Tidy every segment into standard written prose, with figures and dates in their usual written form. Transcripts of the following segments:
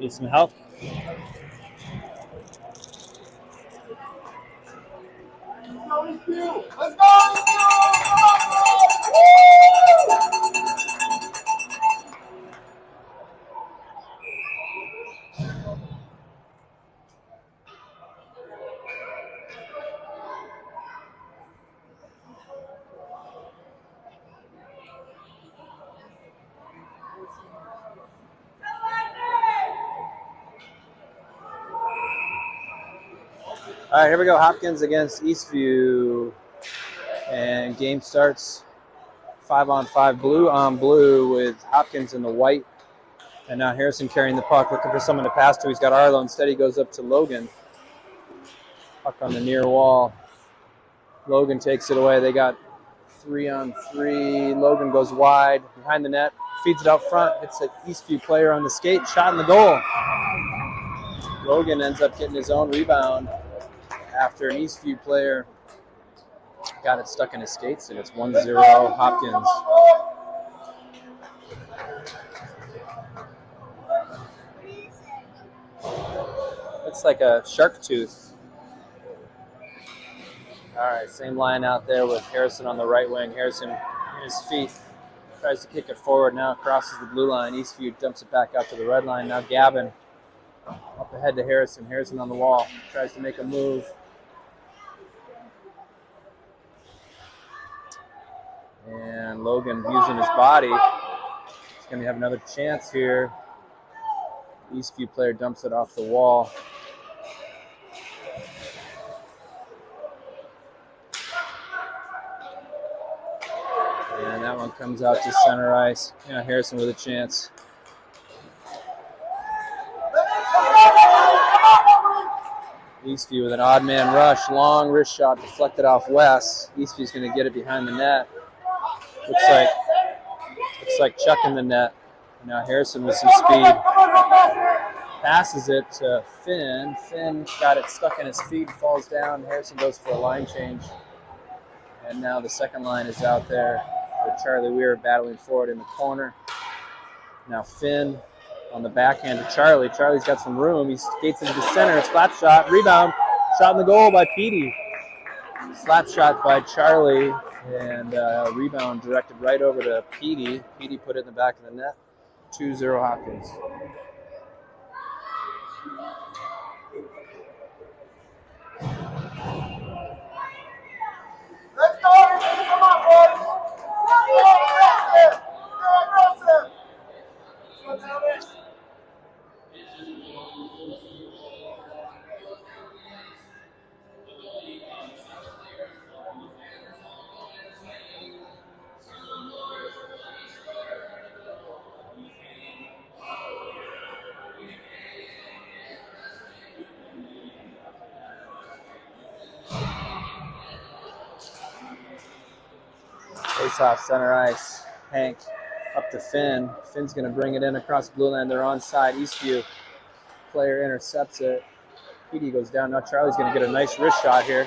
Need some help? Let's go! All right, here we go. Hopkins against Eastview. And game starts 5-on-5, blue on blue with Hopkins in the white. And now Harrison carrying the puck, looking for someone to pass to. He's got Arlo. Instead, he goes up to Logan. Puck on the near wall. Logan takes it away. They got 3-on-3. Logan goes wide behind the net, feeds it out front. It's an Eastview player on the skate, shot in the goal. Logan ends up getting his own rebound after an Eastview player got it stuck in his skates, and it's 1-0 Hopkins. Looks like a shark tooth. All right, same line out there with Harrison on the right wing. Harrison in his feet tries to kick it forward. Now crosses the blue line. Eastview dumps it back out to the red line. Now Gavin up ahead to Harrison. Harrison on the wall. Tries to make a move. And Logan using his body. He's going to have another chance here. Eastview player dumps it off the wall. And that one comes out to center ice. Yeah, Harrison with a chance. Eastview with an odd man rush. Long wrist shot deflected off Wes. Eastview's going to get it behind the net. Looks like Chuck in the net. Now Harrison with some speed. Passes it to Finn. Finn got it stuck in his feet, falls down. Harrison goes for a line change. And now the second line is out there with Charlie Weir battling forward in the corner. Now Finn on the backhand to Charlie. Charlie's got some room. He skates into the center. Slap shot, rebound. Shot in the goal by Petey. Slap shot by Charlie. And rebound directed right over to Petey. Petey put it in the back of the net. 2-0 Hopkins. Let's go! Come on, boys! Aggressive! What's out there? Face off center ice. Hank up to Finn. Finn's going to bring it in across the blue line. They're onside. Eastview player intercepts it. Petey goes down. Now Charlie's going to get a nice wrist shot here.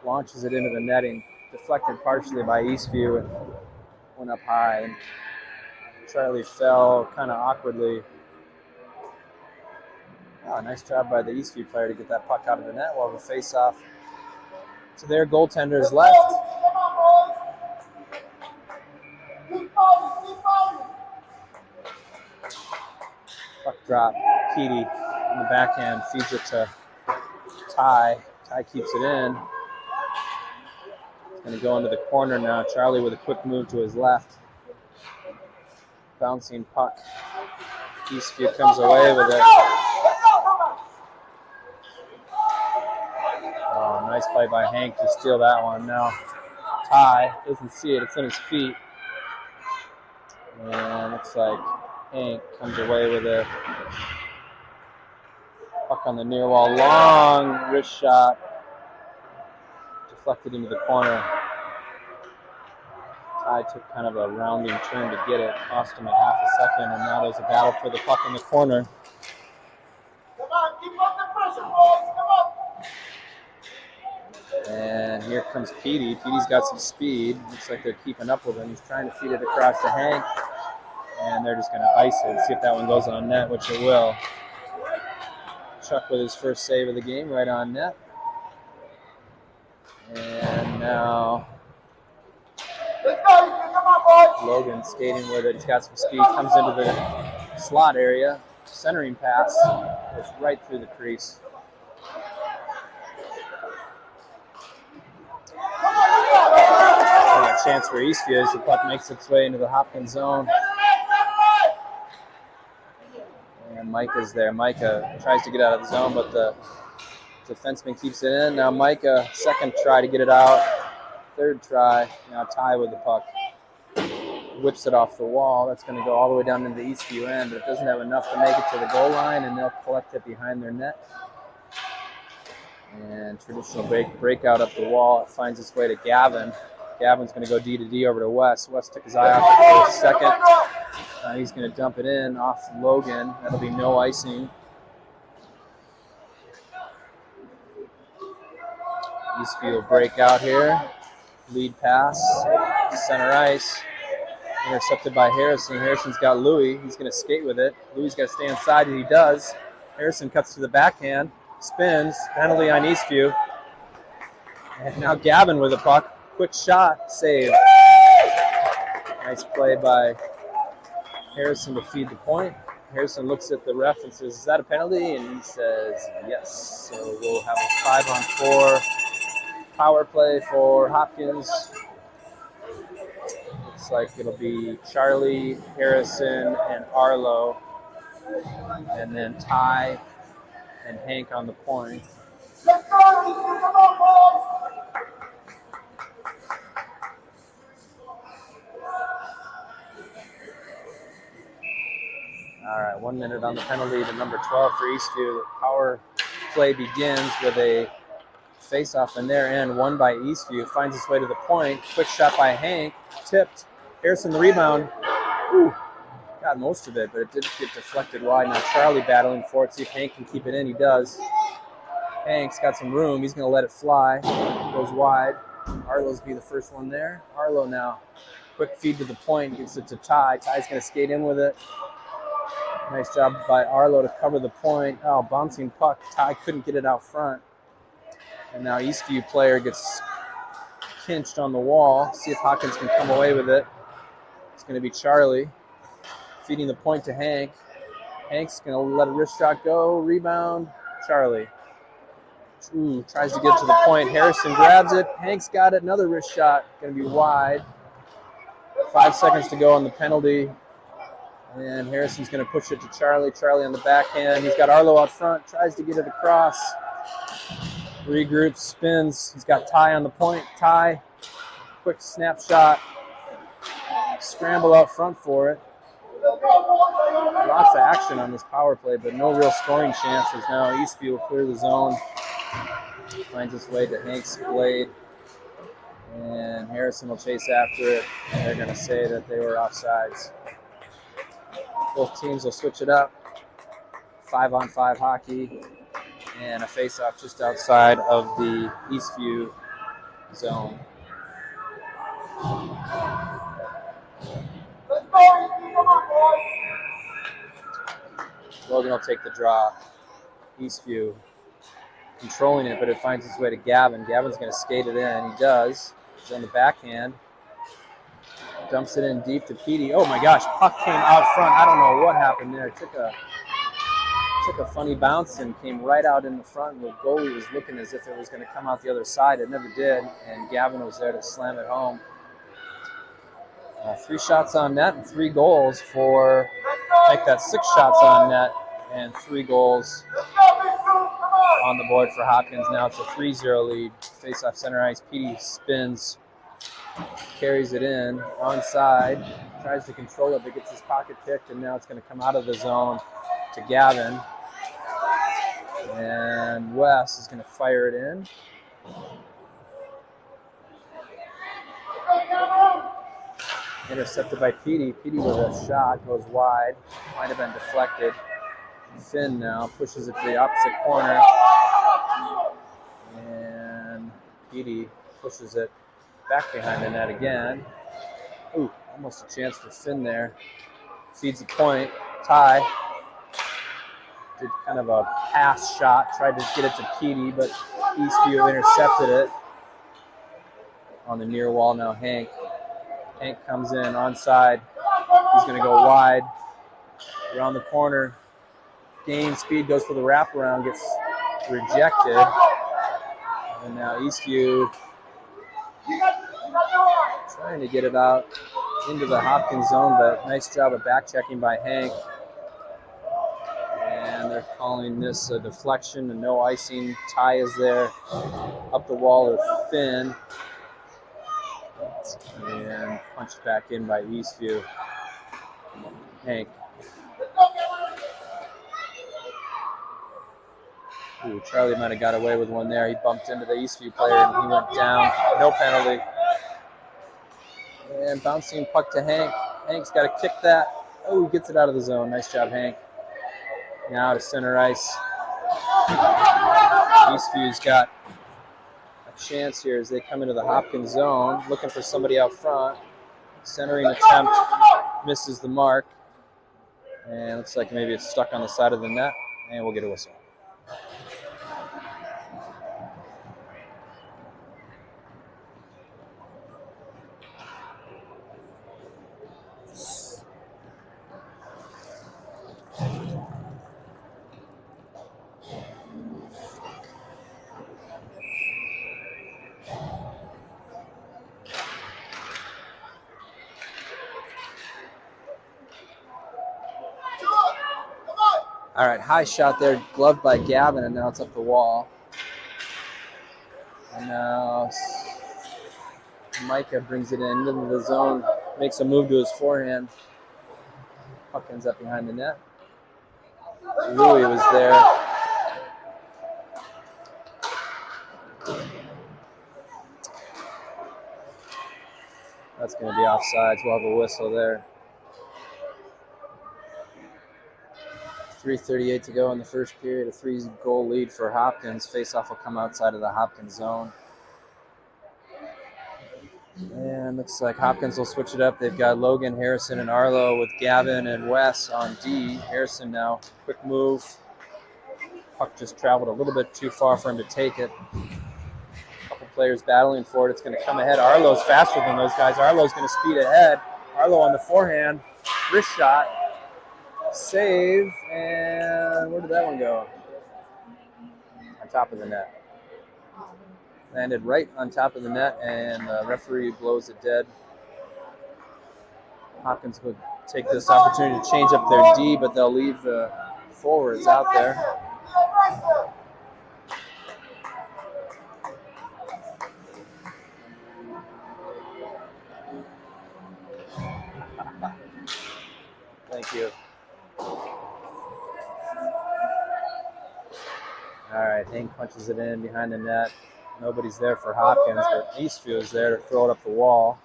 Launches it into the netting. Deflected partially by Eastview and went up high. And Charlie fell kind of awkwardly. Oh, nice job by the Eastview player to get that puck out of the net while the face-off to their goaltenders left. Puck drop. Petey on the backhand feeds it to Ty. Ty keeps it in. It's going to go into the corner now. Charlie with a quick move to his left. Bouncing puck. Eastview comes away with it. Oh, nice play by Hank to steal that one. Now Ty doesn't see it. It's in his feet. And looks like Hank comes away with it. Puck on the near wall. Long wrist shot. Deflected into the corner. Ty took kind of a rounding turn to get it. Cost him a half a second. And now there's a battle for the puck in the corner. Come on, keep up the pressure, boys. Come on. And here comes Petey. Petey's got some speed. Looks like they're keeping up with him. He's trying to feed it across to Hank. And they're just going to ice it. See if that one goes on net, which it will. Chuck with his first save of the game, right on net. And now Let's go. Come on, boys. Logan skating with it. He's got some speed. Comes into the slot area. Centering pass. Goes right through the crease. And a chance for Eastview as the puck makes its way into the Hopkins zone. And Micah's there. Micah tries to get out of the zone, but the defenseman keeps it in. Now Micah, second try to get it out. Third try. Now Ty with the puck. Whips it off the wall. That's going to go all the way down into the Eastview end, but it doesn't have enough to make it to the goal line, and they'll collect it behind their net. And traditional breakout up the wall. It finds its way to Gavin. Gavin's going to go D to D over to Wes. Wes took his eye off it for a second. He's going to dump it in off Logan. That'll be no icing. Eastview breakout here. Lead pass. Center ice. Intercepted by Harrison. Harrison's got Louis. He's going to skate with it. Louis got to stay inside, and he does. Harrison cuts to the backhand. Spins. Penalty on Eastview. And now Gavin with the puck. Quick shot. Save. Nice play by Harrison to feed the point. Harrison looks at the ref and says, "Is that a penalty?" And he says, "Yes." So we'll have a 5-on-4 power play for Hopkins. Looks like it'll be Charlie, Harrison, and Arlo. And then Ty and Hank on the point. Let's go. Come on, boys. All right, 1 minute on the penalty to number 12 for Eastview. The power play begins with a face-off in their end, won by Eastview. Finds its way to the point. Quick shot by Hank. Tipped. Harrison the rebound. Ooh, got most of it, but it did get deflected wide. Now Charlie battling for it. See if Hank can keep it in. He does. Hank's got some room. He's going to let it fly. Goes wide. Arlo's be the first one there. Arlo now. Quick feed to the point. Gets it to Ty. Ty's going to skate in with it. Nice job by Arlo to cover the point. Oh, bouncing puck. Ty couldn't get it out front. And now Eastview player gets pinched on the wall. See if Hopkins can come away with it. It's going to be Charlie feeding the point to Hank. Hank's going to let a wrist shot go. Rebound. Charlie. Ooh, tries to get to the point. Harrison grabs it. Hank's got it. Another wrist shot. Going to be wide. 5 seconds to go on the penalty. And Harrison's going to push it to Charlie. Charlie on the backhand. He's got Arlo out front. Tries to get it across. Regroups, spins. He's got Ty on the point. Ty, quick snapshot. Scramble out front for it. Lots of action on this power play, but no real scoring chances. Now Eastview will clear the zone. Finds its way to Hank's blade. And Harrison will chase after it. And they're going to say that they were offsides. Both teams will switch it up. 5-on-5 hockey. And a face-off just outside of the Eastview zone. Let's go. Come on, boys. Logan will take the draw. Eastview controlling it, but it finds its way to Gavin. Gavin's going to skate it in. He does. He's on the backhand. Dumps it in deep to Petey. Oh my gosh, puck came out front. I don't know what happened there. Took a funny bounce and came right out in the front. The goalie was looking as if it was going to come out the other side. It never did, and Gavin was there to slam it home. 3 shots on net and 3 goals for, make that 6 shots on net and 3 goals on the board for Hopkins. Now it's a 3-0 lead. Face-off center ice. Petey spins, carries it in, onside, tries to control it, but gets his pocket picked, and now it's going to come out of the zone to Gavin. And Wes is going to fire it in. Intercepted by Petey. Petey with a shot, goes wide. Might have been deflected. Finn now pushes it to the opposite corner. And Petey pushes it back behind the net again. Ooh, almost a chance for Finn there. Feeds the point. Ty. did kind of a pass shot, tried to get it to Petey, but Eastview intercepted it on the near wall. Now Hank comes in onside. He's going to go wide around the corner. Gains speed, goes for the wraparound, gets rejected. And now Eastview trying to get it out into the Hopkins zone, but nice job of back checking by Hank. And they're calling this a deflection and no icing. Ty is there. Up the wall of Finn. And punched back in by Eastview. Hank. Ooh, Charlie might have got away with one there. He bumped into the Eastview player and he went down. No penalty. And bouncing puck to Hank. Hank's got to kick that. Oh, he gets it out of the zone. Nice job, Hank. Now to center ice. Eastview's got a chance here as they come into the Hopkins zone, looking for somebody out front. Centering attempt misses the mark. And looks like maybe it's stuck on the side of the net. And we'll get a whistle. All right, high shot there, gloved by Gavin, and now it's up the wall. And now Micah brings it in into the zone, makes a move to his forehand. Puck ends up behind the net. Louis was there. That's going to be offsides. We'll have a whistle there. 3:38 to go in the first period. A 3-goal lead for Hopkins. Faceoff will come outside of the Hopkins zone. And looks like Hopkins will switch it up. They've got Logan, Harrison, and Arlo with Gavin and Wes on D. Harrison now, quick move. Puck just traveled a little bit too far for him to take it. A couple players battling for it. It's going to come ahead. Arlo's faster than those guys. Arlo's going to speed ahead. Arlo on the forehand. Wrist shot. Save. And where did that one go? On top of the net. Landed right on top of the net, and the referee blows it dead. Hopkins would take this opportunity to change up their D, but they'll leave the forwards out there. Thank you. All right, Hank punches it in behind the net. Nobody's there for Hopkins, but Eastview is there to throw it up the wall.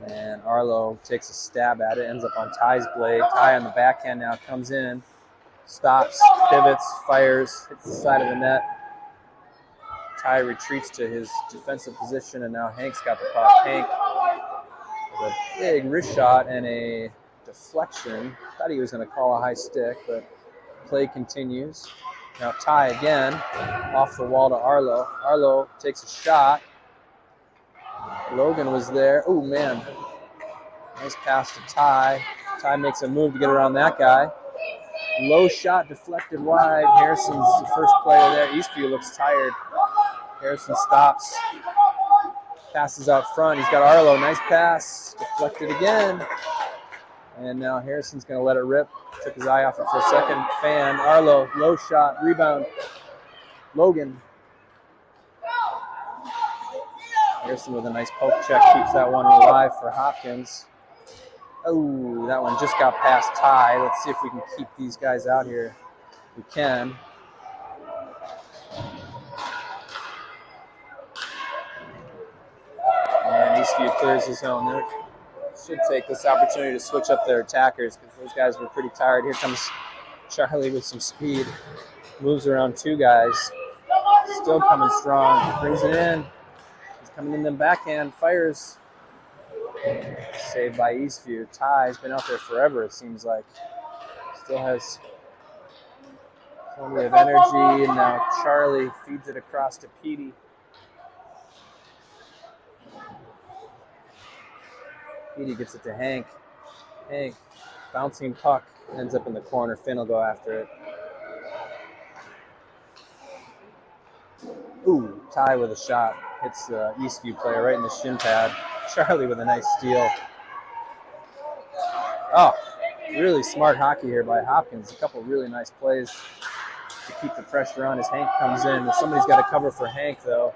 And Arlo takes a stab at it, ends up on Ty's blade. Ty on the backhand now comes in, stops, pivots, fires, hits the side of the net. Ty retreats to his defensive position, and now Hank's got the puck. Hank with a big wrist shot and a deflection. Thought he was going to call a high stick, but play continues. Now Ty again, off the wall to Arlo. Arlo takes a shot. Logan was there. Oh, man. Nice pass to Ty. Ty makes a move to get around that guy. Low shot deflected wide. Harrison's the first player there. Eastview looks tired. Harrison stops. Passes out front. He's got Arlo. Nice pass. Deflected again. And now Harrison's going to let it rip. Took his eye off it for a second. Fan. Arlo. Low shot. Rebound. Logan. Harrison with a nice poke check. Keeps that one alive for Hopkins. Oh, that one just got past Ty. Let's see if we can keep these guys out here. We can. And Eastview clears his zone there. Should take this opportunity to switch up their attackers because those guys were pretty tired. Here comes Charlie with some speed. Moves around two guys. Still coming strong. Brings it in. He's coming in the backhand. Fires. Saved by Eastview. Ty's been out there forever, it seems like. Still has plenty of energy, and now Charlie feeds it across to Petey. Petey gets it to Hank. Hank, bouncing puck, ends up in the corner. Finn will go after it. Ooh, Ty with a shot. Hits the Eastview player right in the shin pad. Charlie with a nice steal. Oh, really smart hockey here by Hopkins. A couple really nice plays to keep the pressure on as Hank comes in. Somebody's got to cover for Hank, though.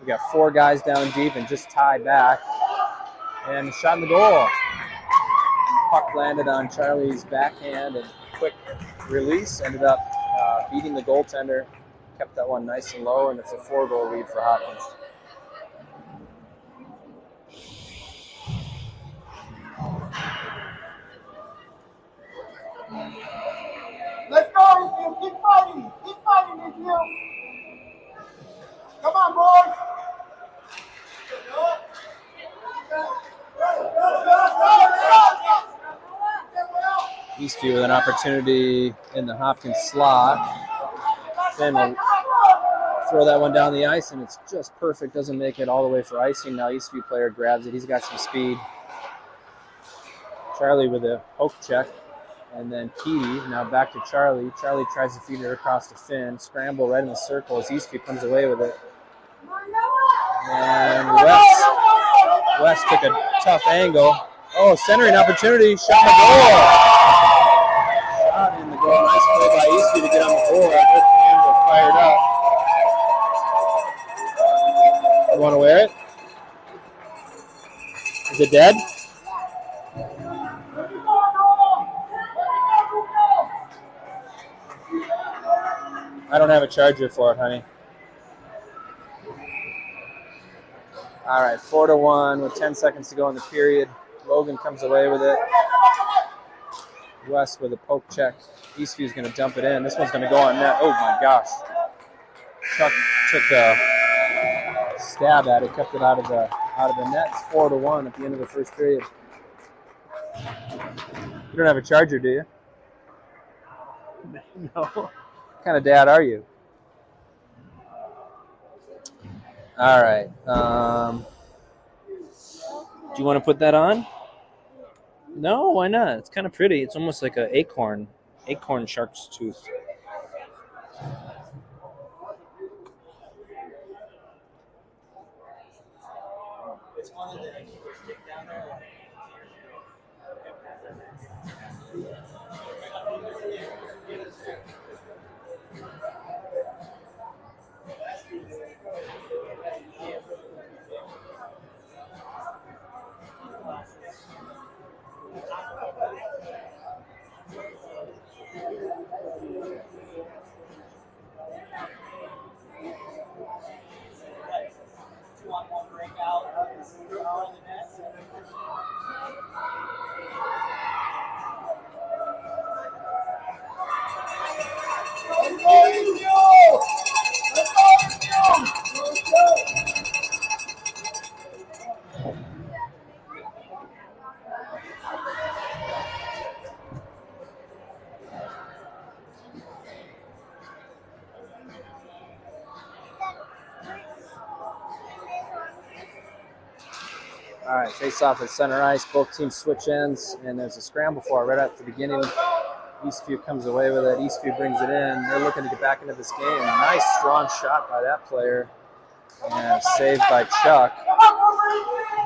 We got 4 guys down deep and just Ty back. And the shot in the goal. Puck landed on Charlie's backhand and quick release. Ended up beating the goaltender. Kept that one nice and low, and it's a 4-goal lead for Hopkins. Let's go, Eastview. Keep fighting. Keep fighting, Eastview. Come on, boys. Eastview with an opportunity in the Hopkins slot. Finn will throw that one down the ice, and it's just perfect. Doesn't make it all the way for icing. Now Eastview player grabs it. He's got some speed. Charlie with a poke check, and then Petey. Now back to Charlie. Charlie tries to feed it across to Finn. Scramble right in the circle as Eastview comes away with it. And West took a tough angle. Oh, centering opportunity. Shot in the goal. Shot in the goal. Nice play by Eastview to get on the board. Both hands are fired up. You want to wear it? Is it dead? I don't have a charger for it, honey. All right, 4-1 with 10 seconds to go in the period. Logan comes away with it. West with a poke check. Eastview's going to dump it in. This one's going to go on net. Oh my gosh! Chuck took a stab at it, kept it out of the net. It's 4-1 at the end of the first period. You don't have a charger, do you? No. What kind of dad are you? All right. Do you want to put that on? No, why not? It's kind of pretty. It's almost like an acorn shark's tooth. All right, face off at center ice. Both teams switch ends, and there's a scramble for it right at the beginning. Eastview comes away with it. Eastview brings it in. They're looking to get back into this game. Nice, strong shot by that player. And saved by Chuck.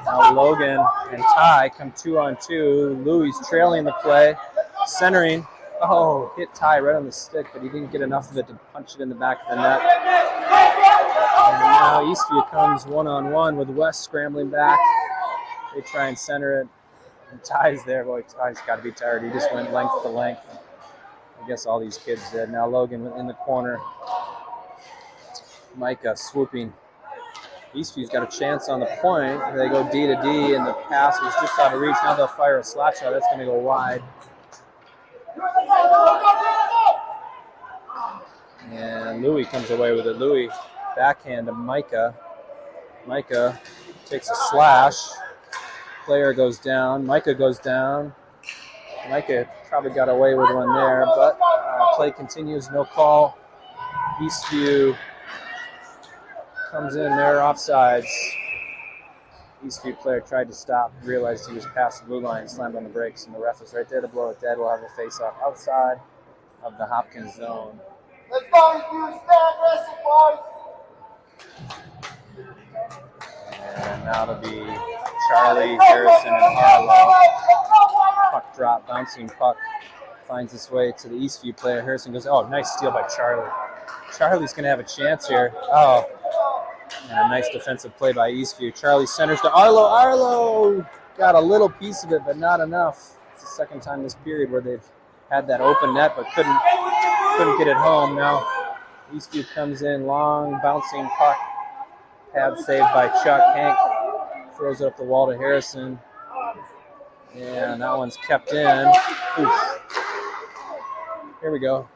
Now Logan and Ty come 2-on-2. Louis trailing the play. Centering. Oh, hit Ty right on the stick, but he didn't get enough of it to punch it in the back of the net. And now Eastview comes 1-on-1 with West scrambling back. They try and center it. And Ty's there. Boy, Ty's got to be tired. He just went length to length. I guess all these kids did. Now Logan in the corner. Micah swooping. Eastview's got a chance on the point. They go D to D, and the pass was just out of reach. Now they'll fire a slap shot. That's going to go wide. And Louis comes away with it. Louis backhand to Micah. Micah takes a slash. Player goes down. Micah goes down. Micah probably got away with one there, but play continues, no call. Eastview comes in there, offsides. Eastview player tried to stop, realized he was past the blue line, slammed on the brakes, and the ref is right there to blow it dead. We'll have a face-off outside of the Hopkins zone. Let's go, Eastview. Stay aggressive, boys. And now it'll be Charlie, Harrison, and Harlow. Puck drop, bouncing puck. Finds its way to the Eastview player. Harrison goes, oh, nice steal by Charlie. Charlie's going to have a chance here. Oh, and a nice defensive play by Eastview. Charlie centers to Arlo. Arlo got a little piece of it, but not enough. It's the second time this period where they've had that open net, but couldn't get it home. Now Eastview comes in, long bouncing puck. Pad saved by Chuck. Hank throws it up the wall to Harrison. And that one's kept in. Oof. Here we go.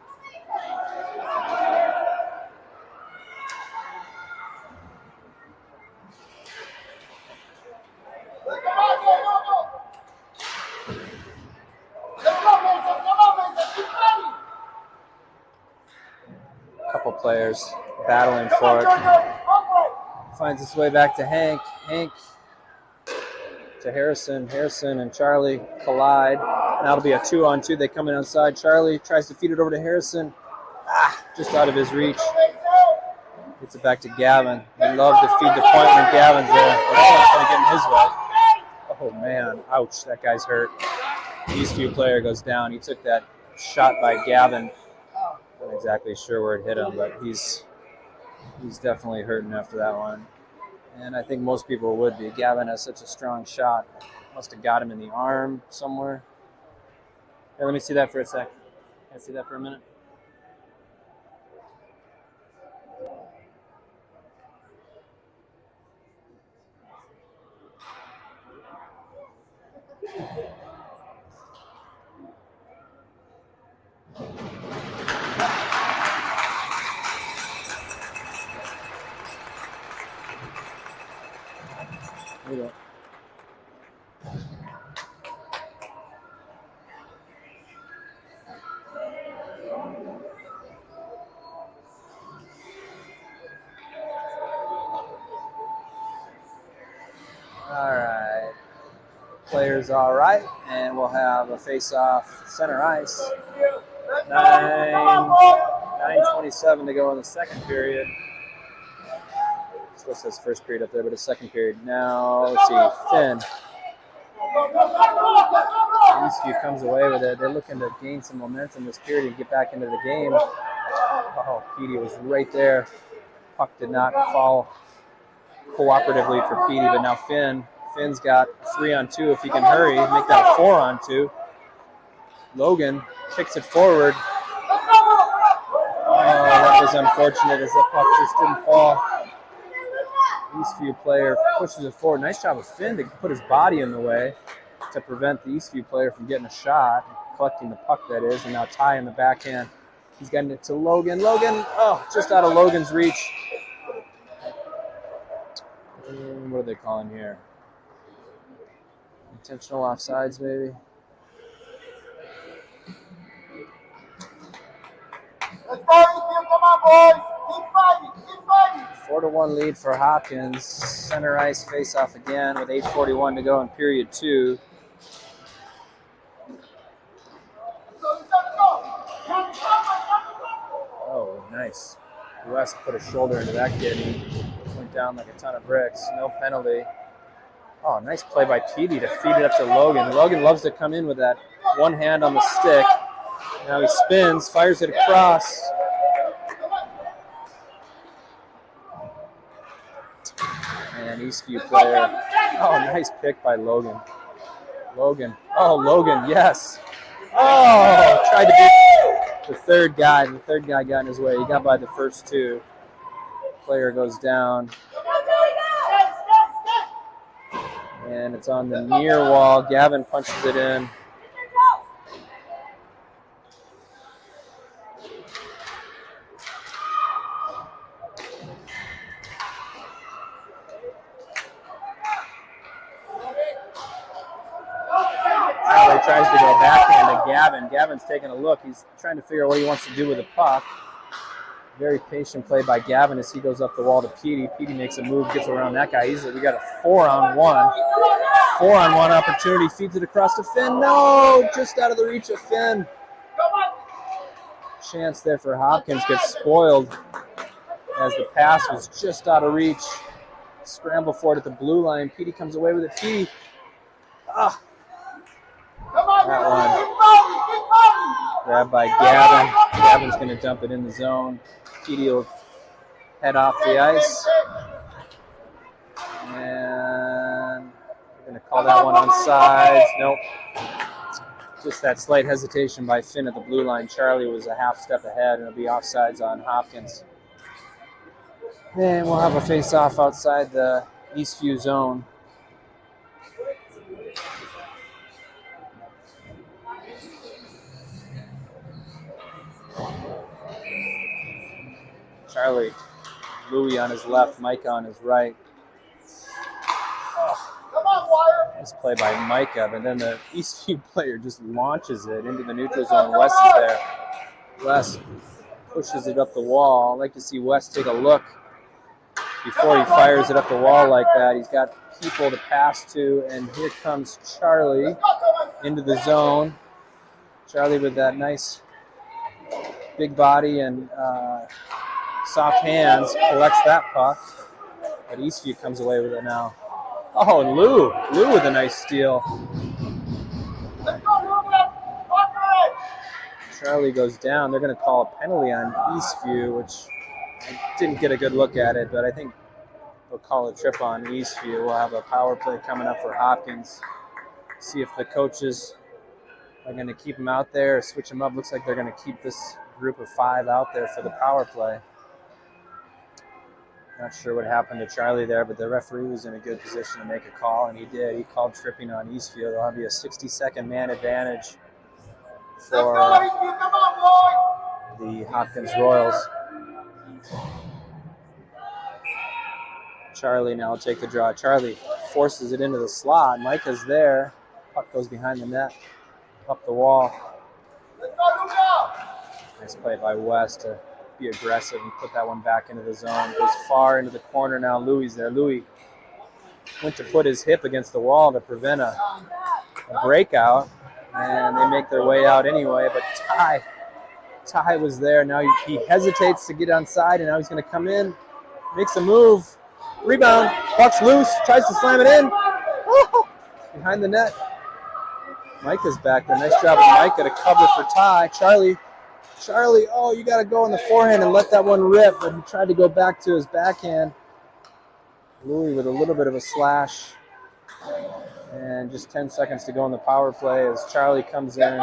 Couple players battling for it. Finds its way back to Hank. Hank to Harrison. Harrison and Charlie collide. And that'll be a 2-on-2. They come in outside. Charlie tries to feed it over to Harrison. Just out of his reach. Gets it back to Gavin. They love to feed the point when Gavin's there. It's going to get in his way. Oh, man. Ouch. That guy's hurt. The Eastview player goes down. He took that shot by Gavin. Not exactly sure where it hit him, but he's definitely hurting after that one. And I think most people would be. Gavin has such a strong shot. Must have got him in the arm somewhere. Here, let me see that for a sec. Can I see that for a minute? Here we go. All right. Players all right, and we'll have a face-off center ice. 9:27 to go in the second period. Still says first period up there, but it's second period. Now, let's see, Finn. Eastview comes away with it. They're looking to gain some momentum this period and get back into the game. Oh, Petey was right there. Puck did not fall cooperatively for Petey, but now Finn's got 3-on-2 if he can hurry, make that 4-on-2. Logan kicks it forward. Oh, that was unfortunate as the puck just didn't fall. Eastview player pushes it forward. Nice job of Finn to put his body in the way to prevent the Eastview player from getting a shot, collecting the puck, that is, and now Ty in the backhand. He's getting it to Logan. Logan, oh, just out of Logan's reach. What are they calling here? Intentional offsides, maybe? Let's go, Eastview. Come on, boys. Keep fighting. Keep fighting. 4-1 lead for Hopkins. Center ice face-off again with 8:41 to go in period 2. Oh, nice. West put a shoulder into that kid. He went down like a ton of bricks. No penalty. Oh, nice play by Petey to feed it up to Logan. Logan loves to come in with that one hand on the stick. Now he spins, fires it across. And Eastview player. Oh, nice pick by Logan. Logan. Oh, Logan, yes. Oh, tried to beat the third guy. The third guy got in his way. He got by the first two. Player goes down. And it's on the near wall. Gavin punches it in. Charlie tries to go backhand Gavin. Gavin's taking a look. He's trying to figure out what he wants to do with the puck. Very patient play by Gavin as he goes up the wall to Petey. Petey makes a move, gets around that guy easily. We got a 4-on-1. 4-on-1 opportunity. Feeds it across to Finn. No! Just out of the reach of Finn. Chance there for Hopkins. Gets spoiled as the pass was just out of reach. Scramble for it at the blue line. Petey comes away with it. Petey. That one. Grabbed by Gavin. Gavin's going to dump it in the zone. Petey will head off the ice. And we're going to call that one onside. Nope. Just that slight hesitation by Finn at the blue line. Charlie was a half step ahead, and it'll be offsides on Hopkins. And we'll have a face-off outside the Eastview zone. Charlie, Louis on his left, Micah on his right. Nice play by Micah, but then the Eastview player just launches it into the neutral zone. Wes is there. Wes pushes it up the wall. I'd like to see Wes take a look before he fires it up the wall like that. He's got people to pass to, and here comes Charlie into the zone. Charlie with that nice big body and soft hands collects that puck, but Eastview comes away with it now. Oh, and Lou with a nice steal. Charlie goes down. They're going to call a penalty on Eastview, which I didn't get a good look at it, but I think they'll call a trip on Eastview. We'll have a power play coming up for Hopkins. See if the coaches are going to keep him out there or switch him up. Looks like they're going to keep this group of 5 out there for the power play. Not sure what happened to Charlie there, but the referee was in a good position to make a call, and he did. He called tripping on Eastview. There'll be a 60-second man advantage for the Hopkins Royals. Charlie now will take the draw. Charlie forces it into the slot. Micah's there. Puck goes behind the net, up the wall. Nice play by Wes to be aggressive and put that one back into the zone. Goes far into the corner now. Louis there. Louis went to put his hip against the wall to prevent a breakout, and they make their way out anyway. But Ty was there. Now he hesitates to get onside, and now he's going to come in, makes a move, rebound, puck's loose, tries to slam it in. Oh, behind the net. Micah's back there. Nice job of Micah to cover for Ty. Charlie, oh, you got to go on the forehand and let that one rip. But he tried to go back to his backhand. Louis with a little bit of a slash. And just 10 seconds to go on the power play as Charlie comes in.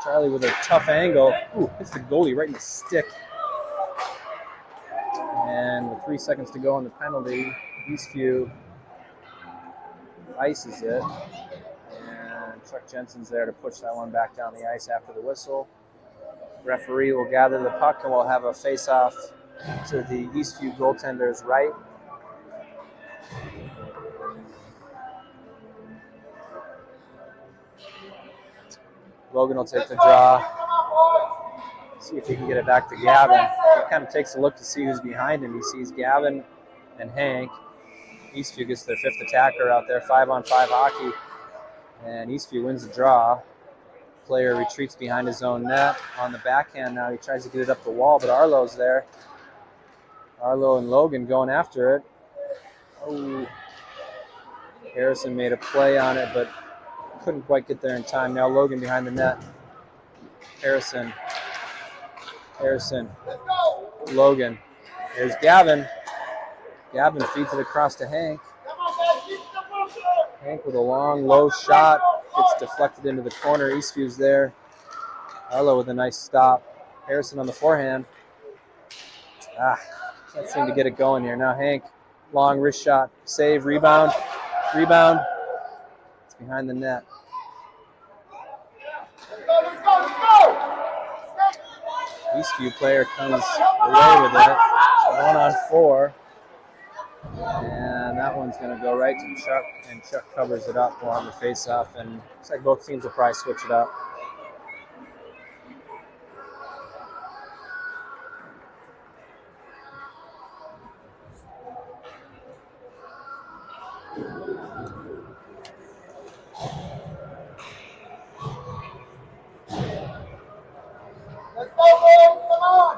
Charlie with a tough angle. Ooh, hits the goalie right in the stick. And with 3 seconds to go on the penalty, Eastview ices it. Chuck Jensen's there to push that one back down the ice after the whistle. Referee will gather the puck, and we'll have a face-off to the Eastview goaltender's right. Logan will take the draw. See if he can get it back to Gavin. He kind of takes a look to see who's behind him. He sees Gavin and Hank. Eastview gets their 5th attacker out there, 5-on-5 hockey. And Eastview wins the draw. Player retreats behind his own net. On the backhand now, he tries to get it up the wall, but Arlo's there. Arlo and Logan going after it. Oh, Harrison made a play on it, but couldn't quite get there in time. Now Logan behind the net. Harrison, Logan. There's Gavin. Gavin feeds it across to Hank. Hank with a long, low shot. Gets deflected into the corner. Eastview's there. Arlo with a nice stop. Harrison on the forehand. Can't seem to get it going here. Now Hank, long wrist shot. Save, rebound. It's behind the net. Eastview player comes away with it. 1-on-4. And that that one's going to go right to Chuck, and Chuck covers it up. We'll have the face-off, and looks like both teams will probably switch it up. Let's go, boys. Come on.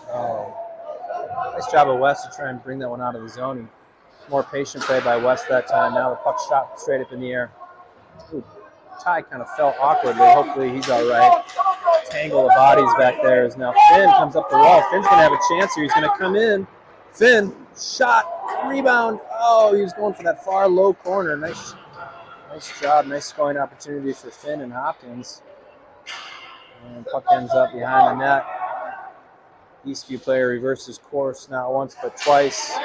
Oh, nice job of West to try and bring that one out of the zone. And more patient play by West that time. Now the puck shot straight up in the air. Ooh, Ty kind of fell awkwardly. Hopefully he's all right. Tangle of bodies back there is now Finn comes up the wall. Finn's going to have a chance here. He's going to come in. Finn, shot, rebound. Oh, he was going for that far low corner. Nice job. Nice scoring opportunity for Finn and Hopkins. And puck ends up behind the net. Eastview player reverses course not once but twice.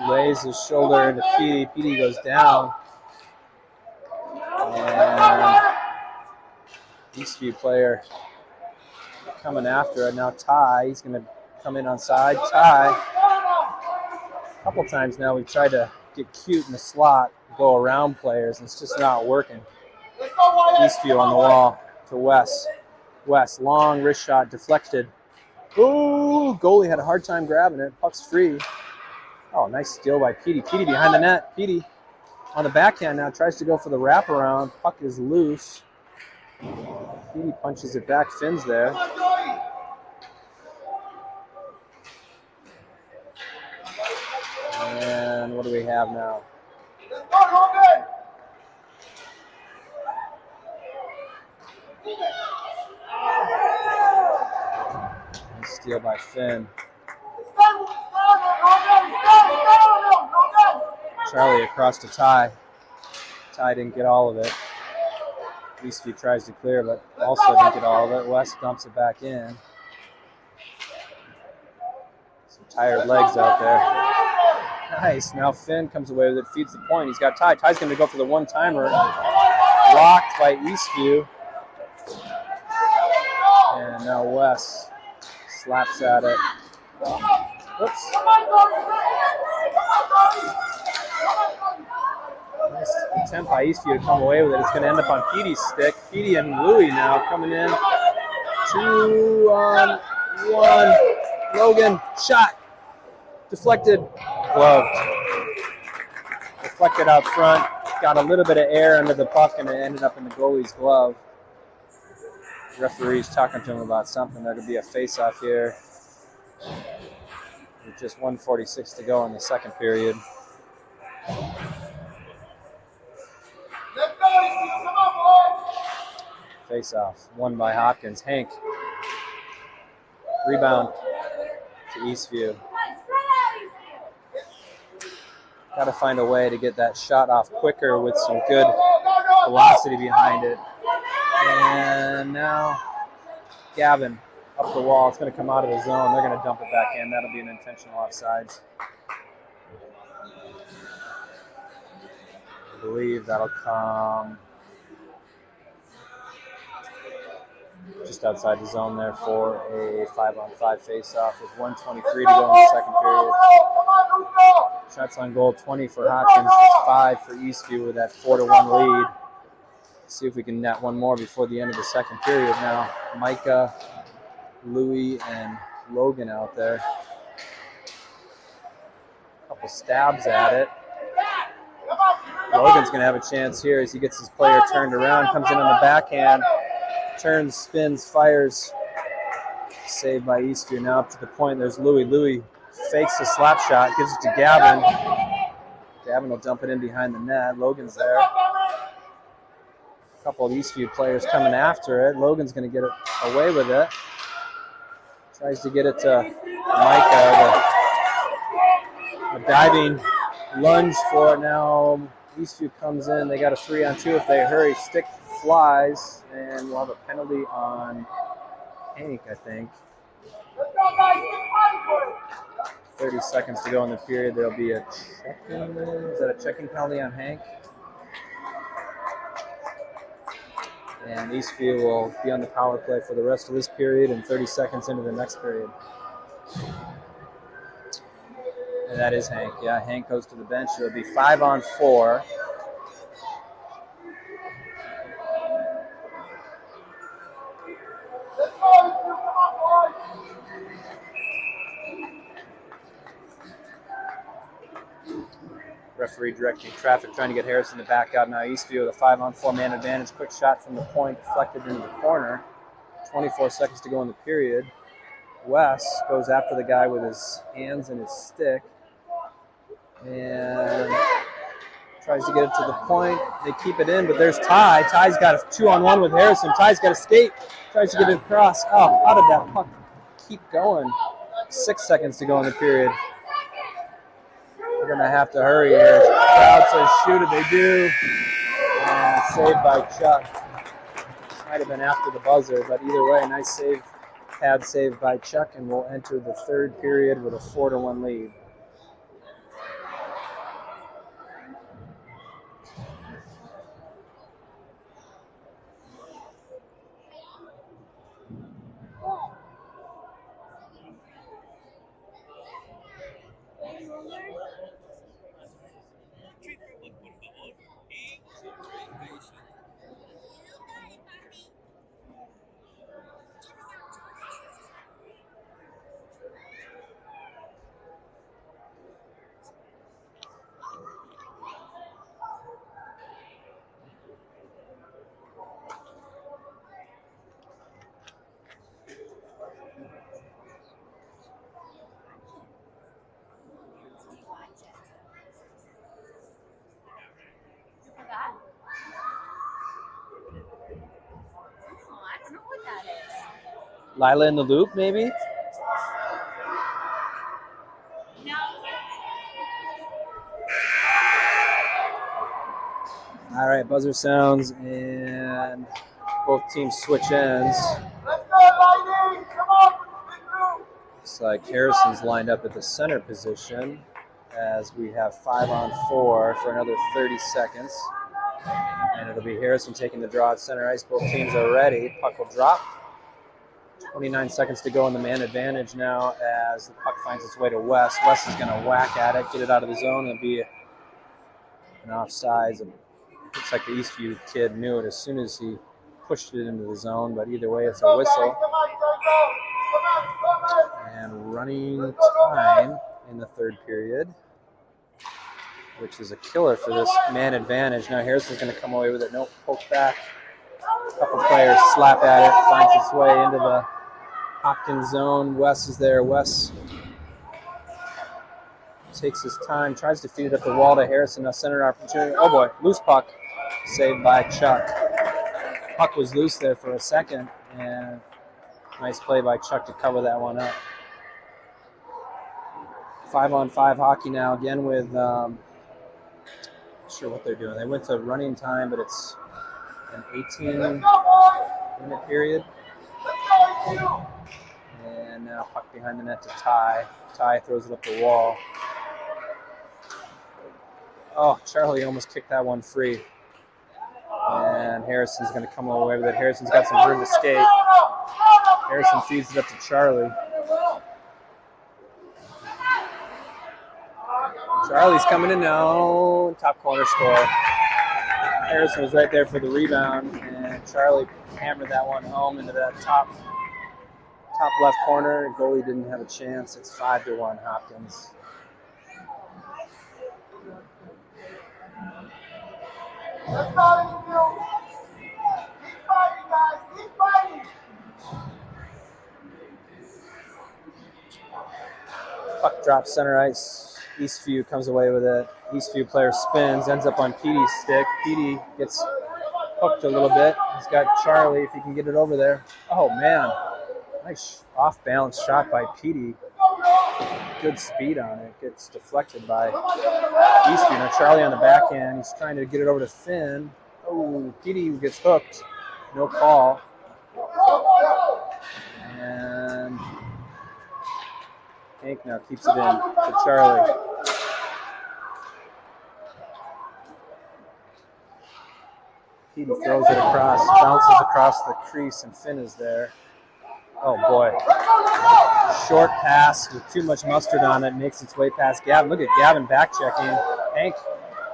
Lays his shoulder into Petey. Petey goes down. And Eastview player coming after it. Now Ty, he's going to come in on side. Ty, a couple times now we've tried to get cute in the slot, go around players, and it's just not working. Eastview on the wall to West. West, long wrist shot, deflected. Ooh, goalie had a hard time grabbing it. Puck's free. Oh, nice steal by Petey. Petey behind the net. Petey on the backhand now tries to go for the wraparound. Puck is loose. Petey punches it back. Finn's there. And what do we have now? Nice steal by Finn. Charlie across to Ty. Ty didn't get all of it. Eastview tries to clear, but also didn't get all of it. West dumps it back in. Some tired legs out there. Nice. Now Finn comes away with it, feeds the point. He's got Ty. Ty's going to go for the one-timer. Blocked by Eastview. And now West slaps at it. Oops. Nice attempt by Eastview to come away with it. It's going to end up on Petey's stick. Petey and Louie now coming in. 2-on-1. Logan, shot. Deflected. Gloved. Deflected out front. Got a little bit of air under the puck, and it ended up in the goalie's glove. The referee's talking to him about something. There could be a face-off here. With just 1:46 to go in the second period. Face-off, won by Hopkins. Hank, rebound to Eastview. Got to find a way to get that shot off quicker with some good velocity behind it. And now Gavin up the wall. It's going to come out of the zone. They're going to dump it back in. That'll be an intentional offsides. I believe that'll come just outside the zone there for a 5-on-5 face-off with 1:23 to go in the second period. Shots on goal, 20 for Hopkins, 5 for Eastview with that 4-1 lead. Let's see if we can net one more before the end of the second period now. Micah, Louie, and Logan out there. A couple stabs at it. Logan's going to have a chance here as he gets his player turned around, comes in on the backhand, turns, spins, fires. Saved by Eastview. Now up to the point, there's Louie. Louie fakes the slap shot, gives it to Gavin. Gavin will dump it in behind the net. Logan's there. A couple of Eastview players coming after it. Logan's going to get it away with it. Tries to get it to Micah. A diving lunge for it now. Eastview comes in. They got a 3-on-2 if they hurry. Stick flies, and we'll have a penalty on Hank, I think. 30 seconds to go in the period. There'll be a checking. Is that a checking penalty on Hank? And Eastview will be on the power play for the rest of this period and 30 seconds into the next period. And that is Hank. Yeah, Hank goes to the bench. It'll be 5-on-4. Let's go, Eastview. Come on, boys. Referee directing traffic, trying to get Harrison to back out. Now Eastview with a 5-on-4 man advantage. Quick shot from the point, deflected into the corner. 24 seconds to go in the period. Wes goes after the guy with his hands and his stick and tries to get it to the point. They keep it in, but there's Ty. Ty's got a 2-on-1 with Harrison. Ty's got a skate, tries to get it across. Oh, how did that puck keep going? 6 seconds to go in the period. We're going to have to hurry here. Crowd says shoot it, they do. And saved by Chuck. Might have been after the buzzer, but either way, nice save. Pad saved by Chuck, and we'll enter the third period with a 4-1 lead. Lila in the loop, maybe? All right, buzzer sounds, and both teams switch ends. Let's go, Lightning. Come on, big blue. Looks like Harrison's lined up at the center position as we have 5-on-4 for another 30 seconds. And it'll be Harrison taking the draw at center ice. Both teams are ready. Puck will drop. 29 seconds to go in the man advantage now as the puck finds its way to Wes. Wes is going to whack at it, get it out of the zone. It'll be an offsides. Looks like the Eastview kid knew it as soon as he pushed it into the zone, but either way, it's a whistle. And running time in the third period, which is a killer for this man advantage. Now Harrison's going to come away with it. Nope, poke back. A couple players slap at it, finds its way into the Hopkins zone. Wes is there. Wes takes his time, tries to feed it up the wall to Harrison. Now center opportunity. Oh boy, loose puck. Saved by Chuck. Puck was loose there for a second, and nice play by Chuck to cover that one up. 5-on-5 hockey now, again with, not sure what they're doing. They went to running time, but it's an 18-minute period. And now puck behind the net to Ty. Ty throws it up the wall. Oh, Charlie almost kicked that one free. And Harrison's going to come away with it. Harrison's got some room to skate. Harrison feeds it up to Charlie. Charlie's coming in now. Top corner score. Harrison was right there for the rebound, and Charlie hammered that one home into that top left corner. Goalie didn't have a chance. It's 5-1 Hopkins. Let's go, Eastview. Keep fighting, guys. Keep fighting. Puck drops center ice. Eastview comes away with it. Eastview player spins, ends up on Petey's stick. Petey gets hooked a little bit. He's got Charlie if he can get it over there. Oh, man. Nice off-balance shot by Petey. Good speed on it. Gets deflected by Eastview. Now Charlie on the backhand. He's trying to get it over to Finn. Oh, Petey gets hooked. No call. And Hank now keeps it in to Charlie. Petey throws it across, bounces across the crease, and Finn is there. Oh boy. Short pass with too much mustard on it makes its way past Gavin. Look at Gavin back checking. Hank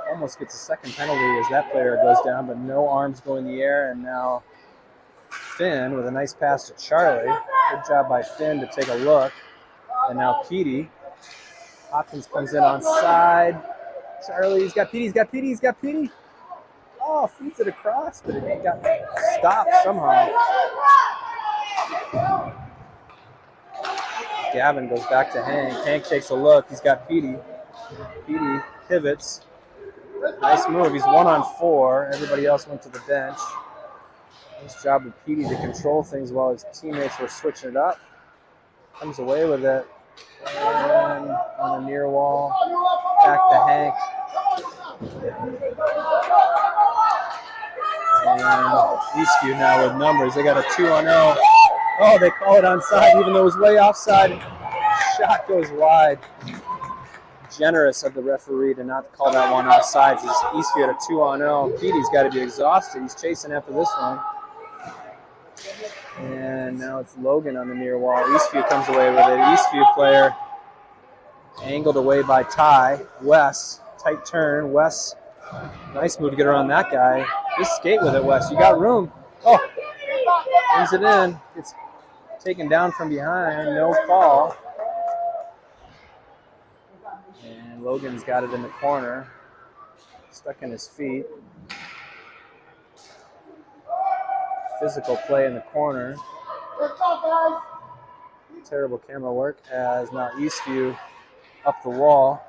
almost gets a second penalty as that player goes down, but no arms go in the air. And now Finn with a nice pass to Charlie. Good job by Finn to take a look. And now Petey. Hopkins comes in on side. Charlie, he's got Petey. Oh, feeds it across, but it got stopped somehow. Gavin goes back to Hank. Hank takes a look. He's got Petey. Petey pivots. Nice move. He's 1-on-4. Everybody else went to the bench. Nice job of Petey to control things while his teammates were switching it up. Comes away with it. And on the near wall. Back to Hank. And Eastview now with numbers. They got a 2-on-0. Oh, they call it onside even though it was way offside. Shot goes wide. Generous of the referee to not call that one offside. Eastview had a 2-on-0. Petey's got to be exhausted. He's chasing after this one. And now it's Logan on the near wall. Eastview comes away with it. Eastview player angled away by Ty. Wes, tight turn. Wes, nice move to get around that guy. Just skate with it, Wes. You got room. Oh, brings it in. It's taken down from behind. No call. And Logan's got it in the corner. Stuck in his feet. Physical play in the corner. Terrible camera work as now Eastview up the wall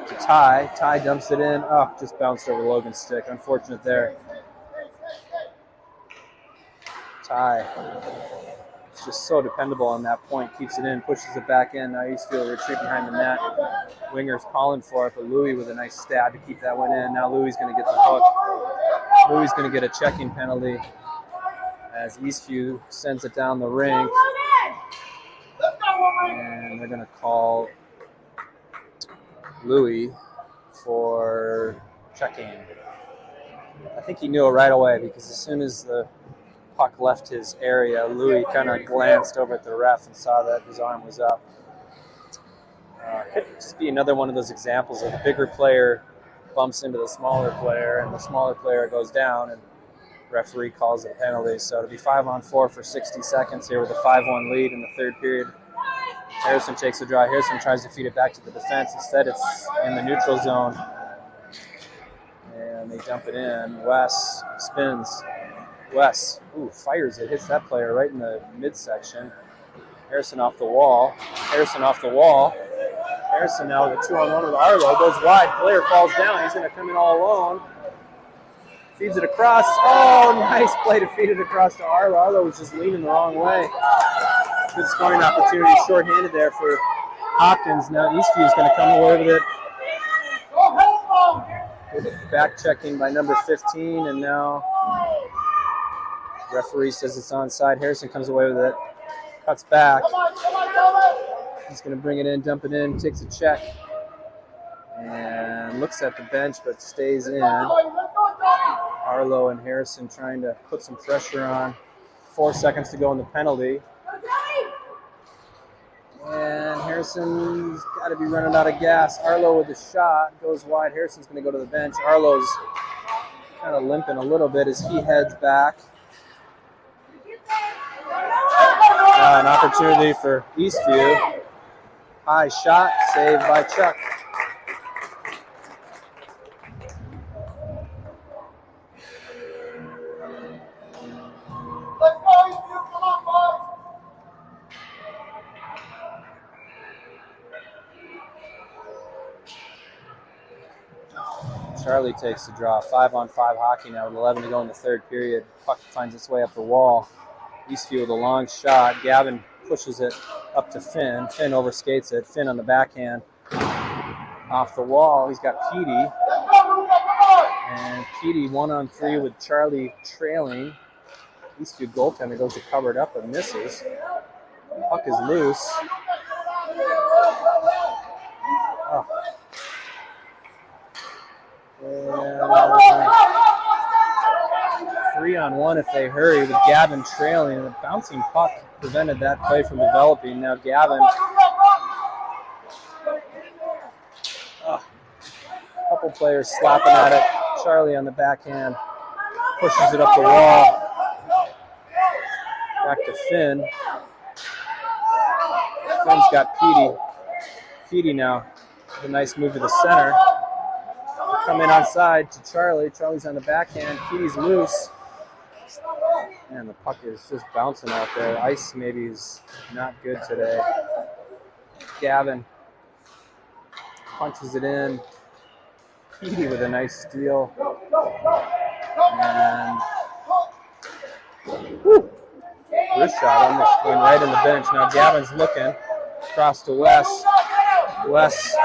to Ty. Ty dumps it in. Oh, just bounced over Logan's stick. Unfortunate there. Ty. It's just so dependable on that point. Keeps it in, pushes it back in. Now Eastview retreat behind the net. Winger's calling for it, but Louis with a nice stab to keep that one in. Now Louis going to get the hook. Louis going to get a checking penalty as Eastview sends it down the rink. And they're going to call Louis for checking. I think he knew it right away because as soon as the puck left his area, Louis kind of glanced over at the ref and saw that his arm was up. Could just be another one of those examples of the bigger player bumps into the smaller player and the smaller player goes down and referee calls it a penalty. So it'll be 5-on-4 for 60 seconds here with a 5-1 lead in the third period. Harrison takes a draw. Harrison tries to feed it back to the defense. Instead, it's in the neutral zone. And they dump it in. Wes spins. Wes, fires it. Hits that player right in the midsection. Harrison off the wall. Harrison off the wall. Harrison now with a 2-on-1 with Arlo. Goes wide. Player falls down. He's going to come in all alone. Feeds it across. Oh, nice play to feed it across to Arlo. Arlo was just leaning the wrong way. Good scoring opportunity. Short-handed there for Hopkins. Now Eastview is going to come away with it. Good back checking by number 15, and now referee says it's onside. Harrison comes away with it. Cuts back. He's going to bring it in, dump it in, takes a check, and looks at the bench but stays in. Arlo and Harrison trying to put some pressure on. 4 seconds to go in the penalty. And Harrison's got to be running out of gas. Arlo with the shot goes wide. Harrison's going to go to the bench. Arlo's kind of limping a little bit as he heads back. An opportunity for Eastview. High shot, saved by Chuck. Let's go, Eastview. Come on, boys. Charlie takes the draw. 5-on-5 hockey now with 11 to go in the third period. Puck finds its way up the wall. Eastview with a long shot. Gavin pushes it up to Finn. Finn overskates it. Finn on the backhand. Off the wall, he's got Petey. And Petey 1-on-3 with Charlie trailing. Eastview goaltender goes to cover it up but misses. Puck is loose. Oh. And 3 3-on-1 if they hurry, with Gavin trailing, and the bouncing puck prevented that play from developing. Now Gavin, a couple players slapping at it. Charlie on the backhand pushes it up the wall. Back to Finn. Finn's got Petey. Petey now with a nice move to the center. Come in onside to Charlie. Charlie's on the backhand. Petey's loose. And the puck is just bouncing out there. Ice maybe is not good today. Gavin punches it in. Petey with a nice steal. And wrist shot almost going right in the bench. Now Gavin's looking across to Wes. Wes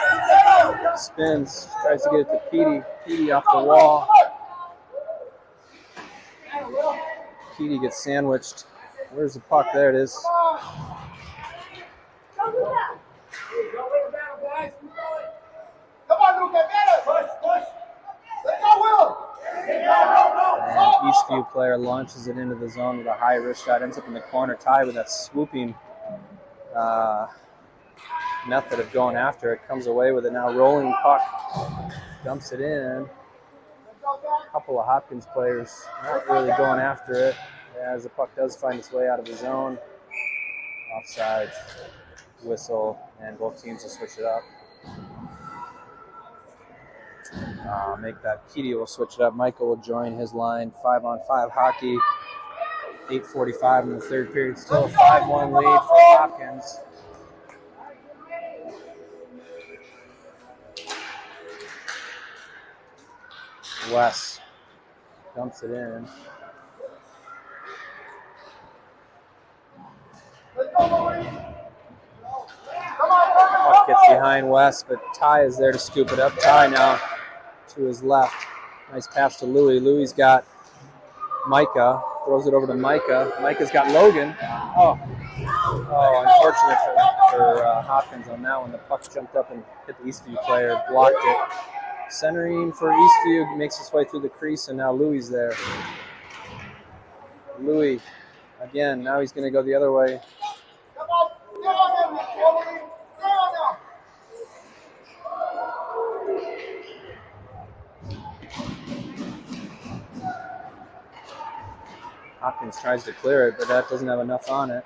spins, tries to get it to Petey. Petey off the wall. Petey gets sandwiched. Where's the puck? There it is. Come on, Luca, get it! Push! Let go, Will! And Eastview player launches it into the zone with a high wrist shot. Ends up in the corner. Ty with that swooping method of going after it. Comes away with it now. Rolling puck. Dumps it in. A couple of Hopkins players not really going after it, as the puck does find its way out of the zone. Offside, whistle, and both teams will switch it up. Make that. Petey will switch it up. Michael will join his line. 5-on-5 hockey. 8:45 in the third period. Still a 5-1 lead for Hopkins. Wes dumps it in. Puck gets behind Wes, but Ty is there to scoop it up. Ty now to his left. Nice pass to Louie. Louie's got Micah. Throws it over to Micah. Micah's got Logan. Oh, unfortunate for Hopkins on that one. The puck jumped up and hit the Eastview player, blocked it. Centering for Eastview, makes his way through the crease, and now Louie's there. Louie, again, now he's going to go the other way. Hopkins tries to clear it, but that doesn't have enough on it.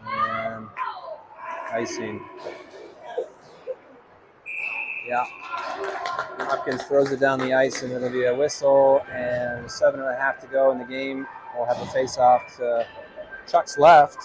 And icing. Yeah. Hopkins throws it down the ice, and it'll be a whistle, and 7.5 to go in the game. We'll have a face-off to Chuck's left.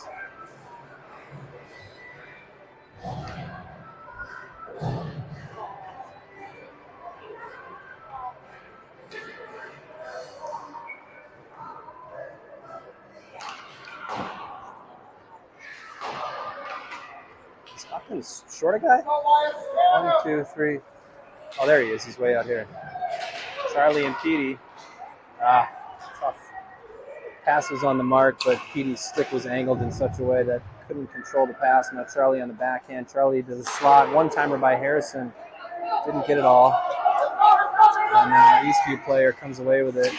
Is Hopkins short a guy? 1, 2, 3. Oh, there he is. He's way out here. Charlie and Petey. Tough. Pass was on the mark, but Petey's stick was angled in such a way that couldn't control the pass. Now Charlie on the backhand. Charlie does a slot. One-timer by Harrison. Didn't get it all. And now Eastview player comes away with it.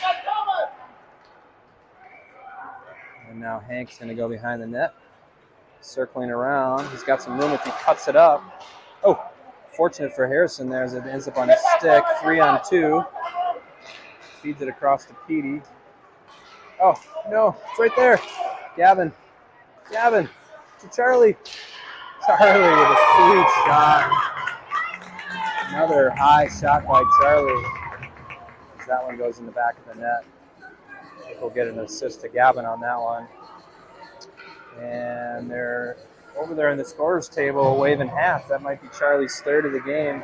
And now Hank's going to go behind the net. Circling around. He's got some room if he cuts it up. Oh, fortunate for Harrison there as it ends up on his stick. 3-on-2. Feeds it across to Petey. Oh, no, it's right there. Gavin to Charlie. Charlie with a sweet shot. Another high shot by Charlie. As that one goes in the back of the net. I think we'll get an assist to Gavin on that one. And they're over there in the scorers table, waving half. That might be Charlie's third of the game,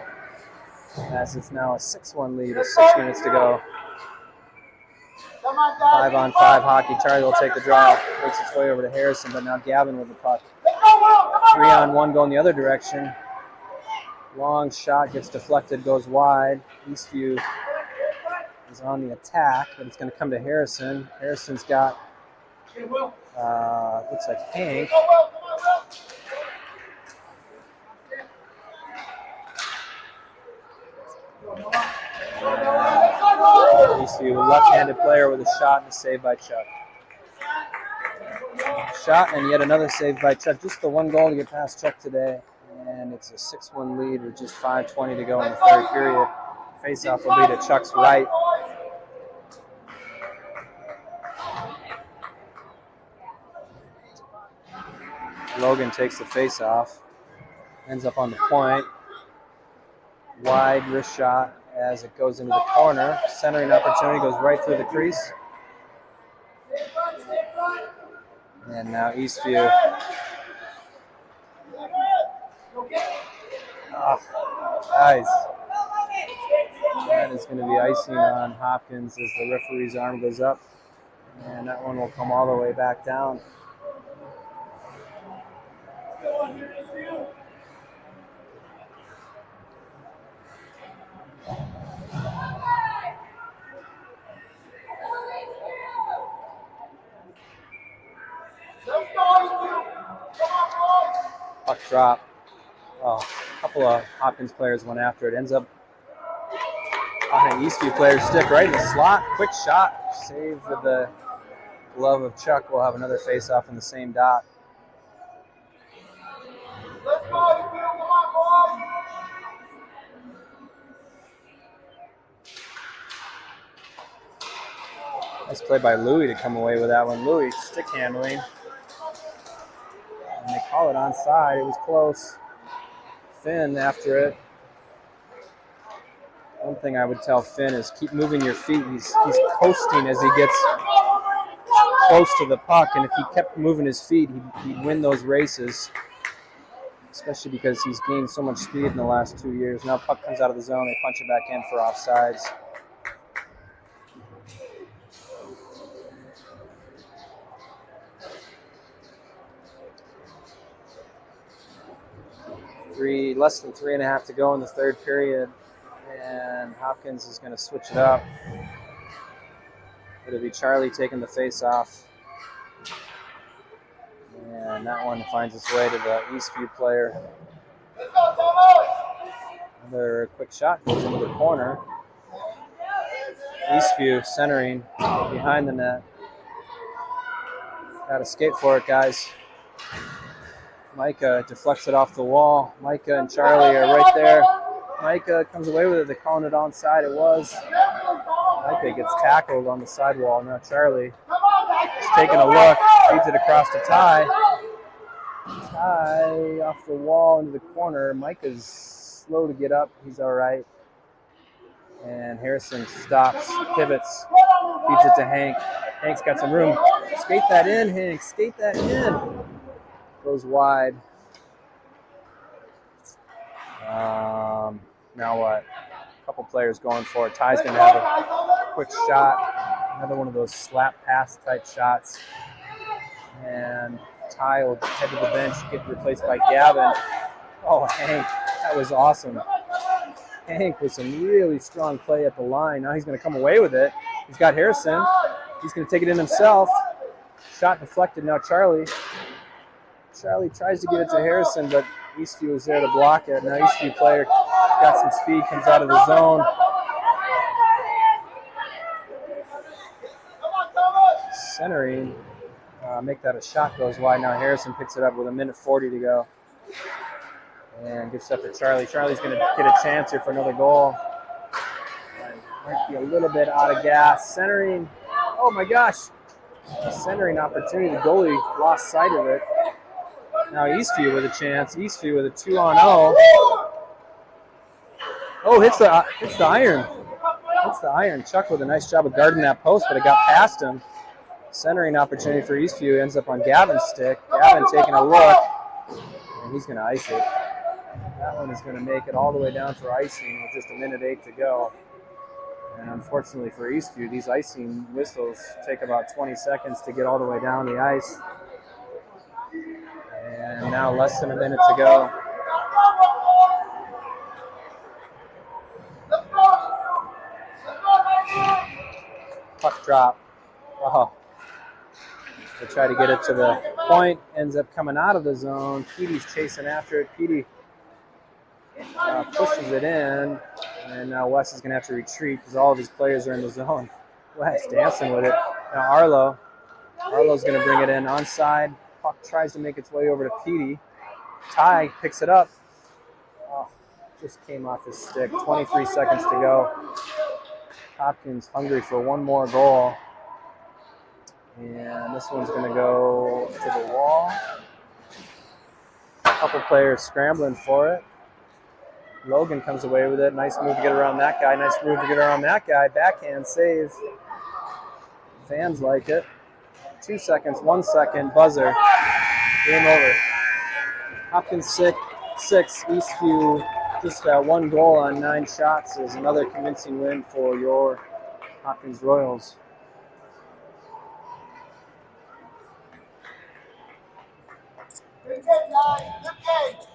as it's now a 6-1 lead with 6 minutes to go. 5-on-5 hockey. Charlie will take the draw. Makes its way over to Harrison, but now Gavin with the puck. 3-on-1 going the other direction. Long shot gets deflected, goes wide. Eastview is on the attack, but it's going to come to Harrison. Harrison's got, looks like Hank. Eastview, left-handed player with a shot and a save by Chuck. Shot and yet another save by Chuck. Just the one goal to get past Chuck today. And it's a 6-1 lead with just 5:20 to go in the third period. Face-off will be to Chuck's right. Logan takes the face-off. Ends up on the point. Wide wrist shot as it goes into the corner. Centering opportunity goes right through the crease. And now Eastview. Oh, guys. That is going to be icing on Hopkins as the referee's arm goes up. And that one will come all the way back down. Puck drop. Oh, a couple of Hopkins players went after it. Ends up on an Eastview player's stick right in the slot. Quick shot. Save with the glove of Chuck. We'll have another face-off in the same dot. Let's go, Eastview. Come on, boys. Nice play by Louie to come away with that one. Louie stick handling. And they call it onside. It was close. Finn after it. One thing I would tell Finn is keep moving your feet. He's coasting as he gets close to the puck, and if he kept moving his feet, he'd win those races, especially because he's gained so much speed in the last 2 years. Now puck comes out of the zone, they punch it back in for offsides. Less than 3.5 to go in the third period, and Hopkins is going to switch it up. It'll be Charlie taking the face-off, and that one finds its way to the Eastview player. Another quick shot goes into the corner. Eastview centering behind the net. Got to skate for it, guys. Micah deflects it off the wall. Micah and Charlie are right there. Micah comes away with it. They're calling it onside. It was. Micah gets tackled on the sidewall. Now Charlie is taking a look. Feeds it across to Ty. Ty off the wall into the corner. Micah's slow to get up. He's all right. And Harrison stops, pivots, feeds it to Hank. Hank's got some room. Skate that in, Hank. Skate that in. Goes wide. Now what? A couple players going for it. Ty's going to have a quick shot. Another one of those slap pass type shots. And Ty will head to the bench, get replaced by Gavin. Oh, Hank. That was awesome. Hank with some really strong play at the line. Now he's going to come away with it. He's got Harrison. He's going to take it in himself. Shot deflected. Now Charlie tries to get it to Harrison, but Eastview is there to block it. Now Eastview player got some speed, comes out of the zone. Centering, make that a shot, goes wide. Now Harrison picks it up with 1:40 to go. And gets up to Charlie. Charlie's going to get a chance here for another goal. Might be a little bit out of gas. Centering, oh my gosh. Centering opportunity, the goalie lost sight of it. Now Eastview with a chance. Eastview with a 2-on-0. Oh, hits the iron. Hits the iron. Chuck with a nice job of guarding that post, but it got past him. Centering opportunity for Eastview ends up on Gavin's stick. Gavin taking a look, and he's going to ice it. That one is going to make it all the way down for icing with just 1:08 to go. And unfortunately for Eastview, these icing whistles take about 20 seconds to get all the way down the ice. And now less than 1 minute to go. Puck drop. Oh. They try to get it to the point. Ends up coming out of the zone. Petey's chasing after it. Petey pushes it in. And now Wes is going to have to retreat because all of his players are in the zone. Wes dancing with it. Now Arlo's going to bring it in onside. Puck tries to make its way over to Petey. Ty picks it up. Oh, just came off his stick. 23 seconds to go. Hopkins hungry for one more goal. And this one's going to go to the wall. A couple players scrambling for it. Logan comes away with it. Nice move to get around that guy. Nice move to get around that guy. Backhand save. Fans like it. 2 seconds, 1 second, buzzer. Game over. Hopkins 6, Eastview just that one goal on 9 shots is another convincing win for your Hopkins Royals. Good game, guys. Good game.